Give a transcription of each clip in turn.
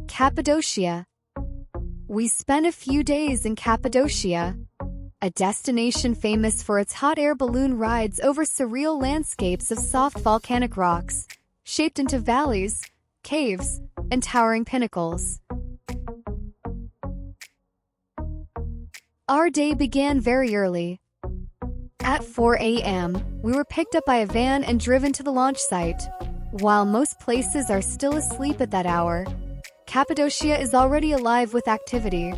Cappadocia. We spent a few days in Cappadocia, a destination famous for its hot air balloon rides over surreal landscapes of soft volcanic rocks, shaped into valleys, caves, and towering pinnacles. Our day began very early. At 4 a.m., we were picked up by a van and driven to the launch site. While most places are still asleep at that hour, Cappadocia is already alive with activity.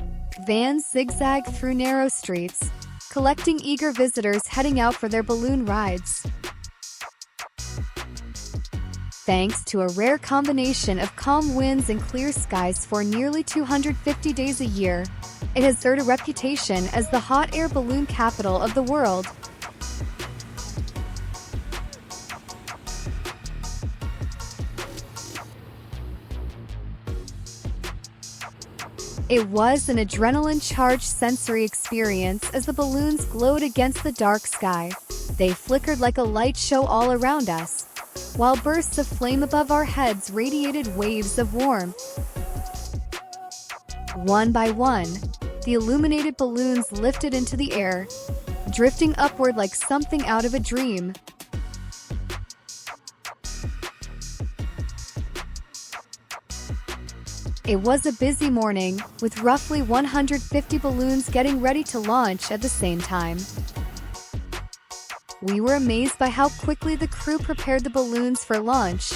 Vans zigzag through narrow streets, collecting eager visitors heading out for their balloon rides. Thanks to a rare combination of calm winds and clear skies for nearly 250 days a year, it has earned a reputation as the hot air balloon capital of the world. It was an adrenaline-charged sensory experience as the balloons glowed against the dark sky. They flickered like a light show all around us, while bursts of flame above our heads radiated waves of warmth. One by one, the illuminated balloons lifted into the air, drifting upward like something out of a dream. It was a busy morning, with roughly 150 balloons getting ready to launch at the same time. We were amazed by how quickly the crew prepared the balloons for launch.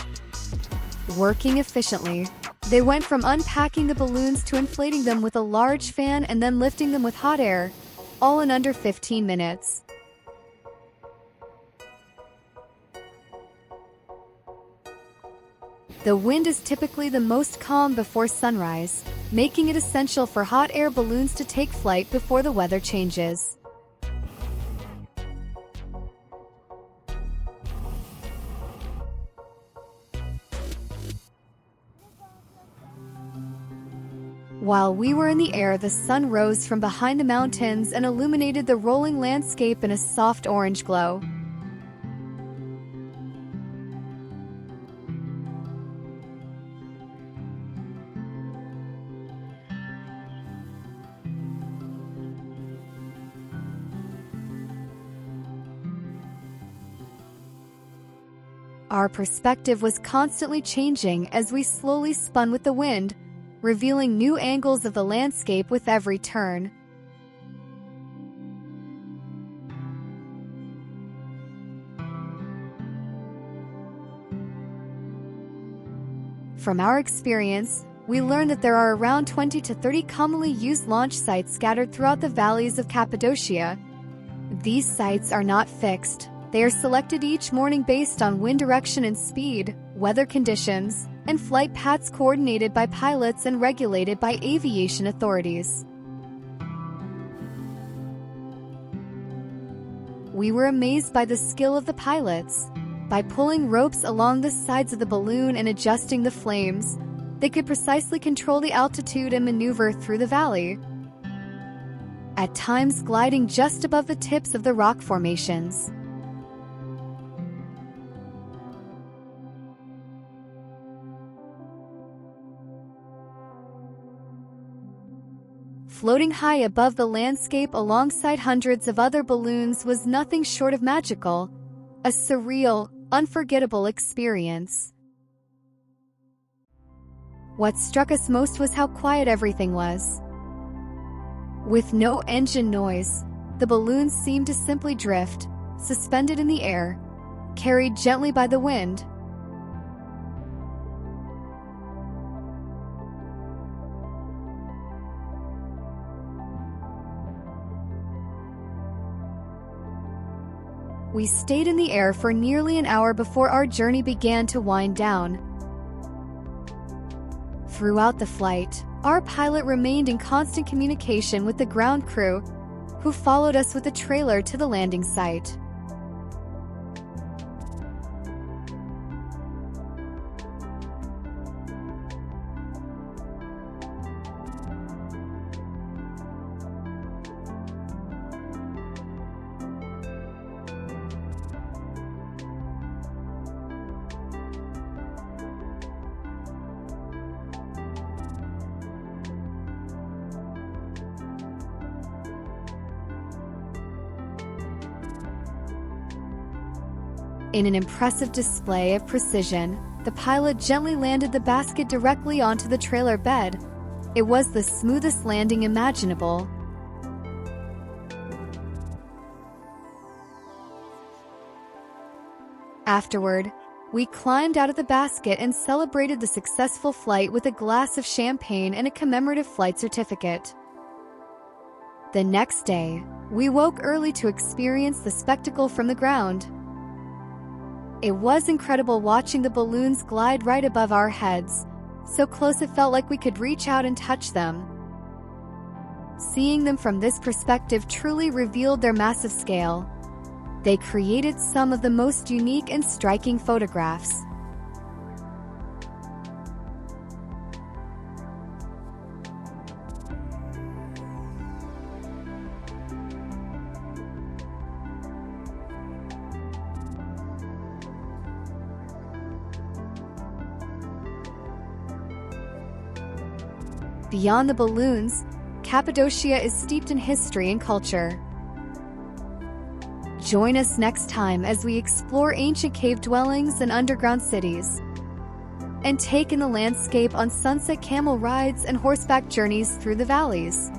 Working efficiently, they went from unpacking the balloons to inflating them with a large fan and then lifting them with hot air, all in under 15 minutes. The wind is typically the most calm before sunrise, making it essential for hot air balloons to take flight before the weather changes. While we were in the air, the sun rose from behind the mountains and illuminated the rolling landscape in a soft orange glow. Our perspective was constantly changing as we slowly spun with the wind, revealing new angles of the landscape with every turn. From our experience, we learned that there are around 20 to 30 commonly used launch sites scattered throughout the valleys of Cappadocia. These sites are not fixed. They are selected each morning based on wind direction and speed, weather conditions, and flight paths coordinated by pilots and regulated by aviation authorities. We were amazed by the skill of the pilots. By pulling ropes along the sides of the balloon and adjusting the flames, they could precisely control the altitude and maneuver through the valley, at times gliding just above the tips of the rock formations. Floating high above the landscape alongside hundreds of other balloons was nothing short of magical, a surreal, unforgettable experience. What struck us most was how quiet everything was. With no engine noise, the balloons seemed to simply drift, suspended in the air, carried gently by the wind. We stayed in the air for nearly an hour before our journey began to wind down. Throughout the flight, our pilot remained in constant communication with the ground crew, who followed us with a trailer to the landing site. In an impressive display of precision, the pilot gently landed the basket directly onto the trailer bed. It was the smoothest landing imaginable. Afterward, we climbed out of the basket and celebrated the successful flight with a glass of champagne and a commemorative flight certificate. The next day, we woke early to experience the spectacle from the ground. It was incredible watching the balloons glide right above our heads, so close it felt like we could reach out and touch them. Seeing them from this perspective truly revealed their massive scale. They created some of the most unique and striking photographs. Beyond the balloons, Cappadocia is steeped in history and culture. Join us next time as we explore ancient cave dwellings and underground cities, and take in the landscape on sunset camel rides and horseback journeys through the valleys.